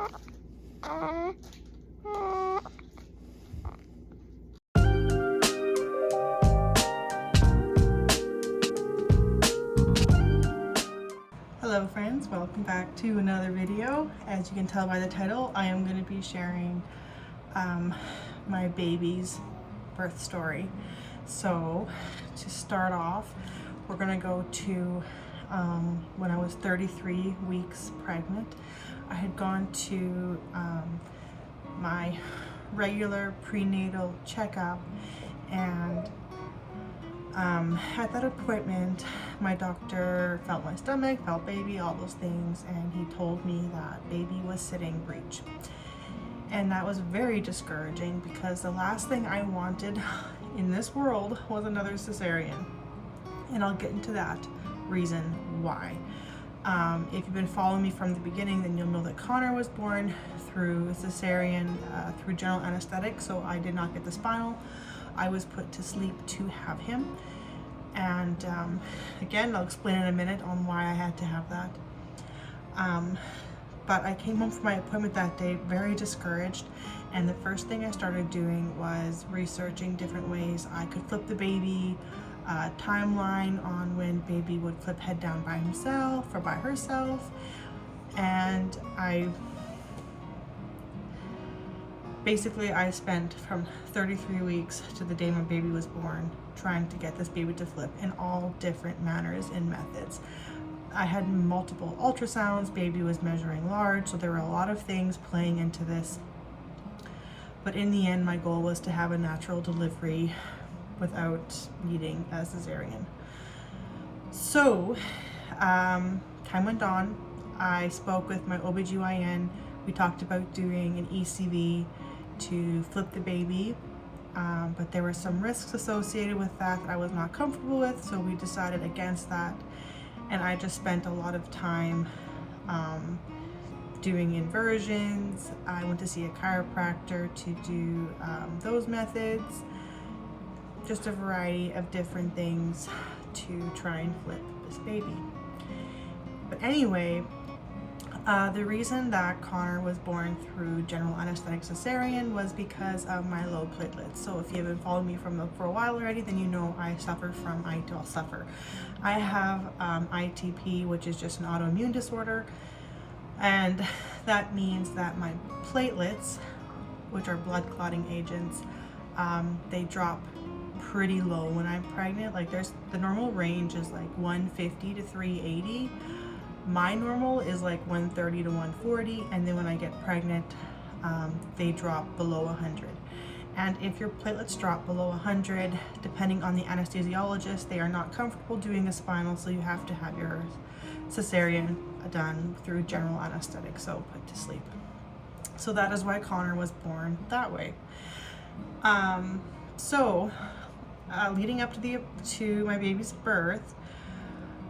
Hello friends, welcome back to another video. As you can tell by the title, I am going to be sharing my baby's birth story. So to start off, we're going to go to when I was 33 weeks pregnant. I had gone to my regular prenatal checkup, and at that appointment, my doctor felt my stomach, felt baby, all those things, and he told me that baby was sitting breech. And that was very discouraging because the last thing I wanted in this world was another cesarean. And I'll get into that reason why. If you've been following me from the beginning, then you'll know that Connor was born through cesarean, through general anesthetic, so I did not get the spinal. I was put to sleep to have him. And again, I'll explain in a minute on why I had to have that. But I came home from my appointment that day very discouraged, and the first thing I started doing was researching different ways I could flip the baby, timeline on when baby would flip head down by himself or by herself. And I spent from 33 weeks to the day my baby was born trying to get this baby to flip in all different manners and methods. I had multiple ultrasounds, baby was measuring large, so there were a lot of things playing into this. But in the end, my goal was to have a natural delivery without needing a cesarean. So, time went on. I spoke with my OBGYN. We talked about doing an ECV to flip the baby, but there were some risks associated with that I was not comfortable with, so we decided against that. And I just spent a lot of time doing inversions. I went to see a chiropractor to do those methods, just a variety of different things to try and flip this baby. But anyway, the reason that Connor was born through general anesthetic cesarean was because of my low platelets. So if you've been following me for a while already, then you know I suffer from I have ITP, which is just an autoimmune disorder, and that means that my platelets, which are blood clotting agents, they drop pretty low when I'm pregnant. Like the normal range is like 150 to 380. My normal is like 130 to 140, and then when I get pregnant, they drop below 100. And if your platelets drop below 100, depending on the anesthesiologist, they are not comfortable doing a spinal, so you have to have your cesarean done through general anesthetic, so put to sleep. So that is why Connor was born that way. Leading up to my baby's birth,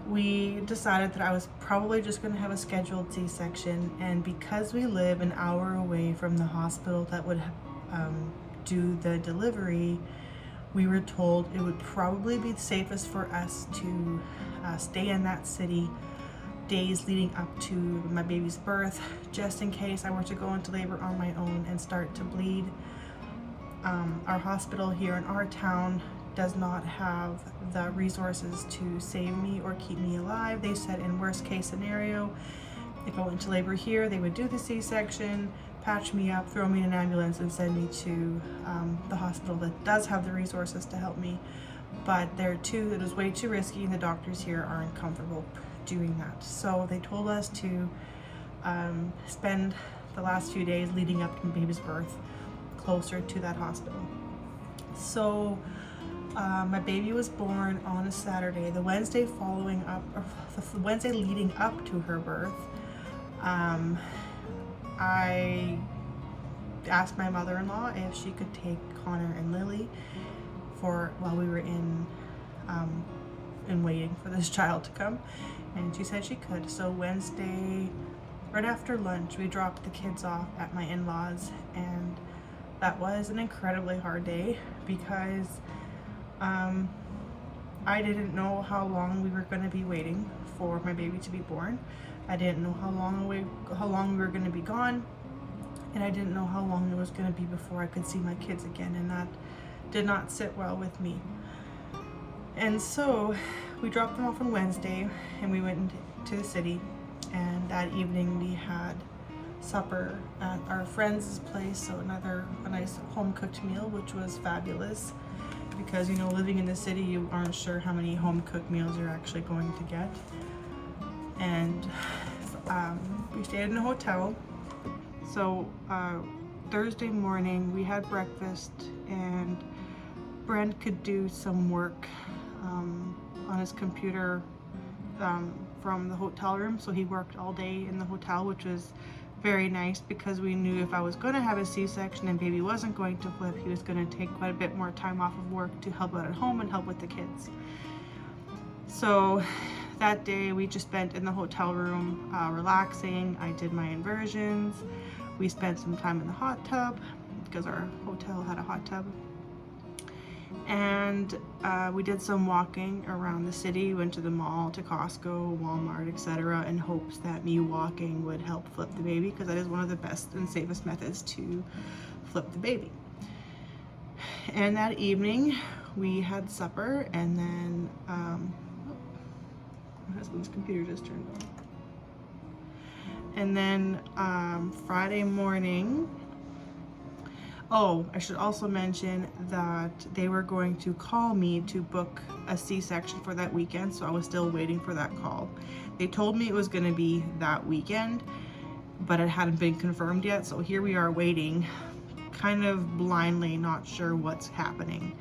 we decided that I was probably just going to have a scheduled C-section, and because we live an hour away from the hospital that would do the delivery, we were told it would probably be safest for us to stay in that city days leading up to my baby's birth, just in case I were to go into labor on my own and start to bleed. Our hospital here in our town does not have the resources to save me or keep me alive. They said in worst case scenario, if I went to labor here, they would do the C-section, patch me up, throw me in an ambulance, and send me to the hospital that does have the resources to help me. But it was way too risky, and the doctors here aren't comfortable doing that. So they told us to spend the last few days leading up to my baby's birth closer to that hospital. So my baby was born on a Saturday. The Wednesday leading up to her birth, I asked my mother-in-law if she could take Connor and Lily while we were in waiting for this child to come, and she said she could. So Wednesday, right after lunch, we dropped the kids off at my in-laws, and that was an incredibly hard day because I didn't know how long we were going to be waiting for my baby to be born. I didn't know how long we were going to be gone. and I didn't know how long it was going to be before I could see my kids again, and that did not sit well with me. And so we dropped them off on Wednesday and we went to the city, and that evening we had supper at our friend's place, so a nice home cooked meal, which was fabulous, because you know, living in the city, you aren't sure how many home cooked meals you're actually going to get. And we stayed in a hotel. So Thursday morning we had breakfast, and Brent could do some work on his computer from the hotel room, so he worked all day in the hotel, which was very nice, because we knew if I was going to have a C-section and baby wasn't going to flip, he was going to take quite a bit more time off of work to help out at home and help with the kids. So that day we just spent in the hotel room relaxing. I did my inversions. We spent some time in the hot tub because our hotel had a hot tub. And we did some walking around the city, went to the mall, to Costco, Walmart, etc., in hopes that me walking would help flip the baby, because that is one of the best and safest methods to flip the baby. And that evening we had supper, and then my husband's computer just turned on. And then Friday morning, oh, I should also mention that they were going to call me to book a C-section for that weekend, so I was still waiting for that call. They told me it was going to be that weekend, but it hadn't been confirmed yet, so here we are waiting, kind of blindly, not sure what's happening.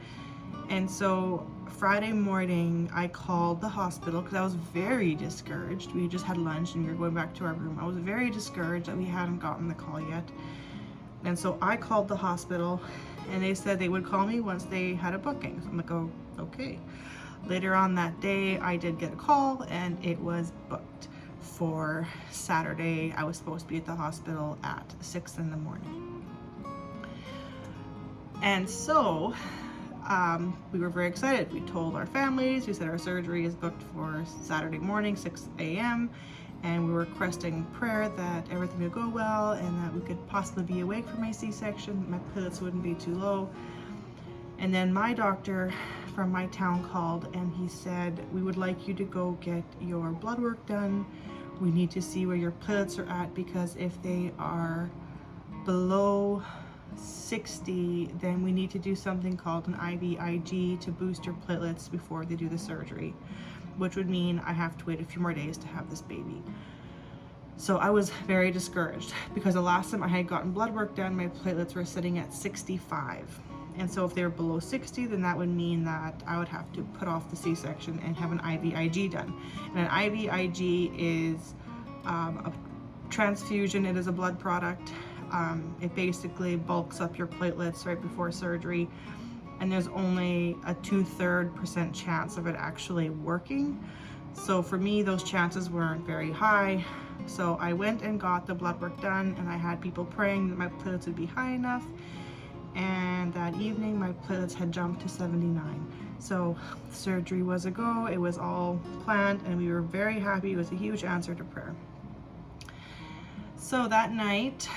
And so Friday morning I called the hospital because I was very discouraged. We just had lunch and we were going back to our room. I was very discouraged that we hadn't gotten the call yet. And so I called the hospital, and they said they would call me once they had a booking. So I'm like, oh, okay. Later on that day, I did get a call, and it was booked for Saturday. I was supposed to be at the hospital at 6 in the morning. And so we were very excited. We told our families, we said our surgery is booked for Saturday morning, 6 a.m., and we were requesting prayer that everything would go well and that we could possibly be awake for my C-section, my platelets wouldn't be too low. And then my doctor from my town called, and he said, we would like you to go get your blood work done. We need to see where your platelets are at, because if they are below 60, then we need to do something called an IVIG to boost your platelets before they do the surgery, which would mean I have to wait a few more days to have this baby. So I was very discouraged, because the last time I had gotten blood work done, my platelets were sitting at 65. And so if they were below 60, then that would mean that I would have to put off the C-section and have an IVIG done. And an IVIG is a transfusion. It is a blood product. It basically bulks up your platelets right before surgery, and there's only a 2/3% chance of it actually working. So for me, those chances weren't very high. So I went and got the blood work done, and I had people praying that my platelets would be high enough. And that evening, my platelets had jumped to 79. So surgery was a go. It was all planned, and we were very happy. It was a huge answer to prayer. So that night,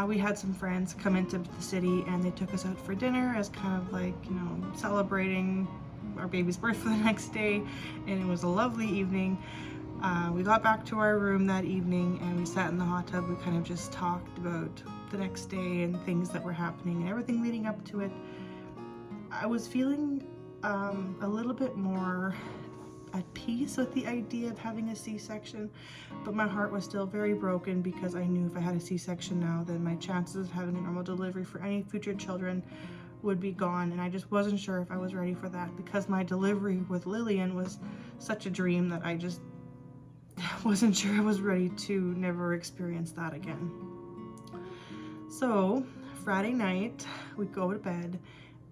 we had some friends come into the city, and they took us out for dinner as kind of like, you know, celebrating our baby's birth for the next day, and it was a lovely evening. We got back to our room that evening, and we sat in the hot tub. We kind of just talked about the next day and things that were happening and everything leading up to it. I was feeling a little bit more at peace with the idea of having a C-section, but my heart was still very broken, because I knew if I had a C-section now, then my chances of having a normal delivery for any future children would be gone, and I just wasn't sure if I was ready for that, because my delivery with Lillian was such a dream that I just wasn't sure I was ready to never experience that again. So Friday night we go to bed,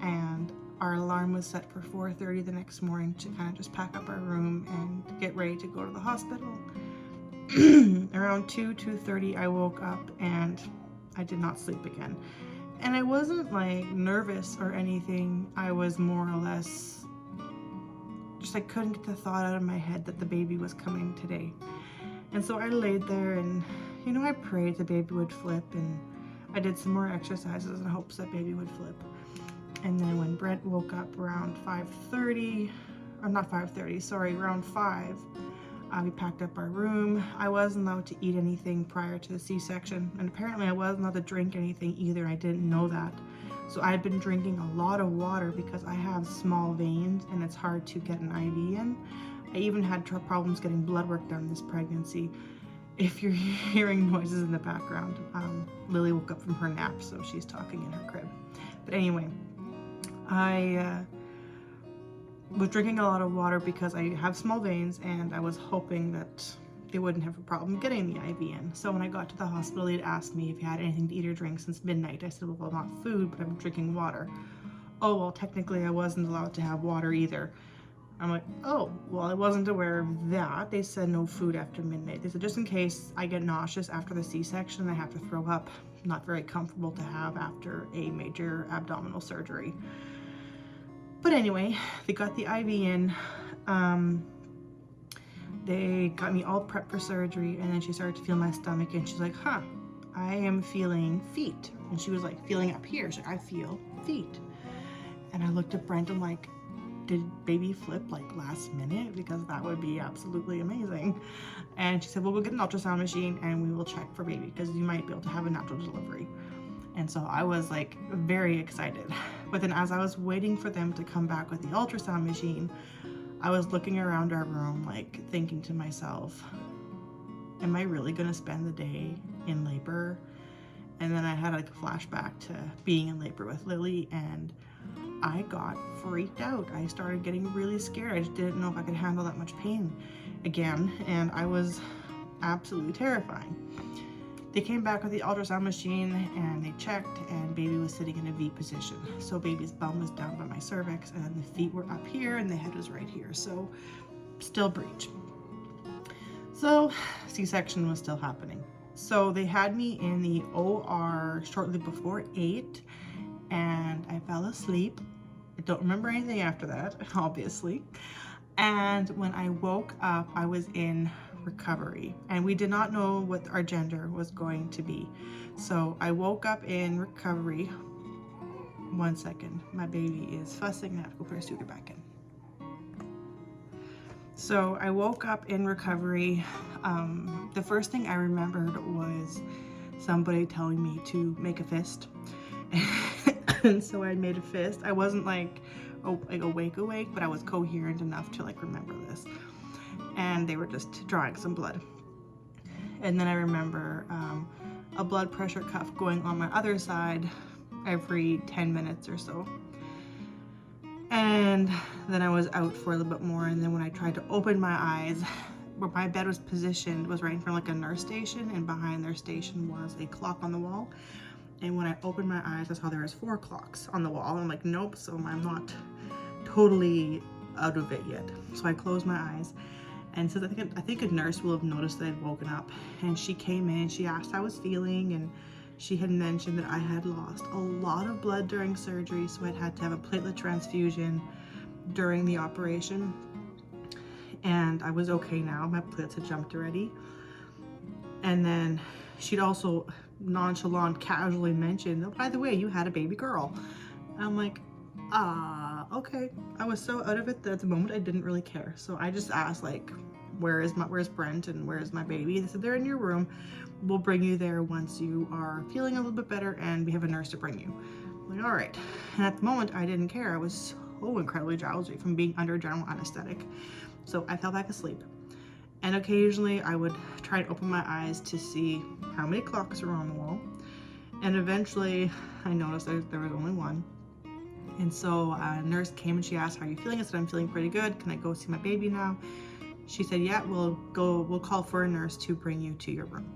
and our alarm was set for 4:30 the next morning to kind of just pack up our room and get ready to go to the hospital. Around 2:30 I woke up, and I did not sleep again. And I wasn't like nervous or anything. I was more or less just, I couldn't get the thought out of my head that the baby was coming today. And so I laid there, and you know, I prayed the baby would flip, and I did some more exercises in hopes that baby would flip. And then when Brent woke up around 5:30, or not 5:30, sorry, around 5, we packed up our room. I wasn't allowed to eat anything prior to the C-section, and apparently I wasn't allowed to drink anything either. I didn't know that. So I'd been drinking a lot of water because I have small veins and it's hard to get an IV in. I even had problems getting blood work done this pregnancy. If you're hearing noises in the background, Lily woke up from her nap, so she's talking in her crib. But anyway, I was drinking a lot of water because I have small veins and I was hoping that they wouldn't have a problem getting the IV in. So when I got to the hospital, they'd asked me if you had anything to eat or drink since midnight. I said, well, not food, but I'm drinking water. Oh, well, technically I wasn't allowed to have water either. I'm like, oh, well, I wasn't aware of that. They said no food after midnight. They said just in case I get nauseous after the C-section, I have to throw up. Not very comfortable to have after a major abdominal surgery. But anyway, they got the IV in. They got me all prepped for surgery, and then she started to feel my stomach, and she's like, huh, I am feeling feet. And she was like, feeling up here. She's like, I feel feet. And I looked at Brent, I'm like, did baby flip like last minute? Because that would be absolutely amazing. And she said, well, we'll get an ultrasound machine and we will check for baby because you might be able to have a natural delivery. And so I was like very excited. But then as I was waiting for them to come back with the ultrasound machine, I was looking around our room, like thinking to myself, am I really gonna spend the day in labor? And then I had like a flashback to being in labor with Lily, and I got freaked out. I started getting really scared. I just didn't know if I could handle that much pain again, and I was absolutely terrifying. They came back with the ultrasound machine and they checked, and baby was sitting in a V position. So baby's bum was down by my cervix, and then the feet were up here and the head was right here. So still breech. So C-section was still happening. So they had me in the OR shortly before 8, and I fell asleep. I don't remember anything after that, obviously. And when I woke up, I was in recovery, and we did not know what our gender was going to be. So I woke up in recovery. 1 second, my baby is fussing. I have to go put her suitor back in. So I woke up in recovery. The first thing I remembered was somebody telling me to make a fist. And so I made a fist. I wasn't like awake, but I was coherent enough to like remember this. And they were just drawing some blood. And then I remember a blood pressure cuff going on my other side every 10 minutes or so. And then I was out for a little bit more, and then when I tried to open my eyes, where my bed was positioned was right in front of like a nurse station, and behind their station was a clock on the wall. And when I opened my eyes, I saw there was 4 clocks on the wall. I'm like, nope, so I'm not totally out of it yet. So I closed my eyes, and so I think a nurse will have noticed that I'd woken up, and she came in, she asked how I was feeling, and she had mentioned that I had lost a lot of blood during surgery, so I'd had to have a platelet transfusion during the operation. And I was okay now, my platelets had jumped already. And then she'd also nonchalant, casually mentioned, oh, by the way, you had a baby girl. And I'm like, okay. I was so out of it that at the moment I didn't really care. So I just asked, like, where's Brent and where's my baby? They said, they're in your room. We'll bring you there once you are feeling a little bit better, and we have a nurse to bring you. I'm like, all right. And at the moment I didn't care. I was so incredibly drowsy from being under general anesthetic. So I fell back asleep. And occasionally I would try to open my eyes to see how many clocks were on the wall. And eventually I noticed there was only one. And so a nurse came and she asked, how are you feeling? I said, I'm feeling pretty good. Can I go see my baby now? She said, yeah, we'll call for a nurse to bring you to your room.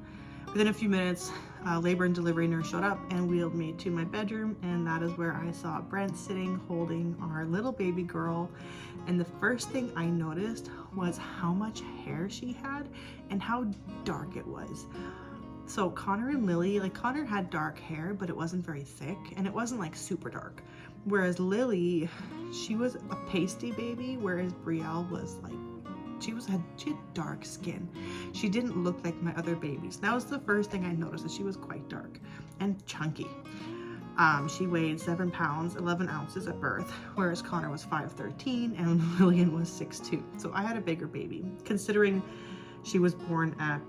Within a few minutes, a labor and delivery nurse showed up and wheeled me to my bedroom, and that is where I saw Brent sitting holding our little baby girl. And the first thing I noticed was how much hair she had and how dark it was. So Connor and Lily, like Connor had dark hair, but it wasn't very thick, and it wasn't like super dark. Whereas Lily, she was a pasty baby, whereas Brielle was like she had dark skin. She didn't look like my other babies. That was the first thing I noticed, that she was quite dark and chunky. She weighed 7 pounds 11 ounces at birth, whereas Connor was 5'13" and Lillian was 6'2". So I had a bigger baby, considering she was born at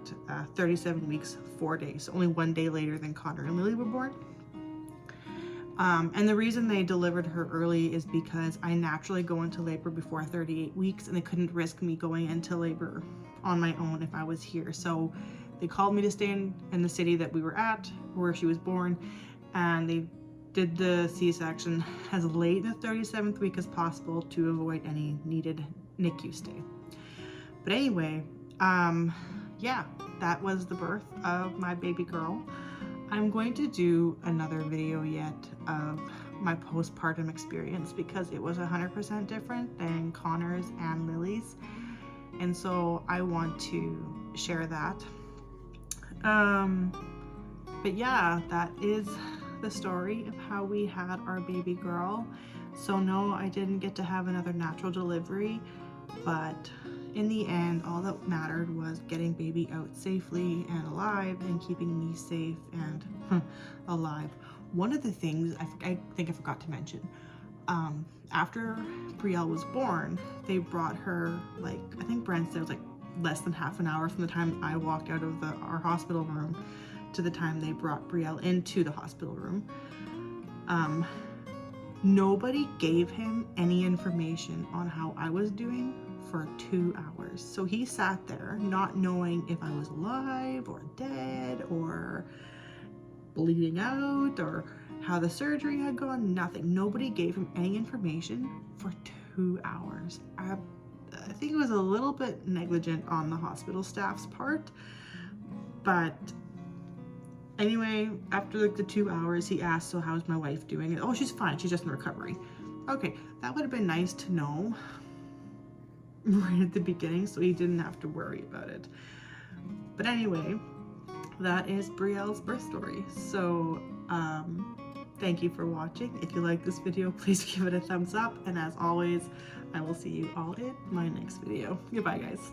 37 weeks 4 days, only 1 day later than Connor and Lily were born. And the reason they delivered her early is because I naturally go into labor before 38 weeks, and they couldn't risk me going into labor on my own if I was here. So they called me to stay in the city that we were at, where she was born, and they did the C-section as late in the 37th week as possible to avoid any needed NICU stay. But anyway, yeah, that was the birth of my baby girl. I'm going to do another video yet of my postpartum experience, because it was 100% different than Connor's and Lily's, and so I want to share that. But yeah, that is the story of how we had our baby girl. So no, I didn't get to have another natural delivery, but in the end, all that mattered was getting baby out safely and alive, and keeping me safe and alive. One of the things I think I forgot to mention, after Brielle was born, they brought her, like, I think Brent said it was like less than half an hour from the time I walked out of our hospital room to the time they brought Brielle into the hospital room. Nobody gave him any information on how I was doing for 2 hours. So he sat there not knowing if I was alive or dead or bleeding out or how the surgery had gone. Nothing. Nobody gave him any information for 2 hours. I think it was a little bit negligent on the hospital staff's part, but anyway, after like the 2 hours, he asked, so how's my wife doing? And, oh, she's fine, she's just in recovery. Okay, that would have been nice to know right at the beginning, so he didn't have to worry about it. But anyway, that is Brielle's birth story. So thank you for watching. If you like this video, please give it a thumbs up, and as always, I will see you all in my next video. Goodbye, guys.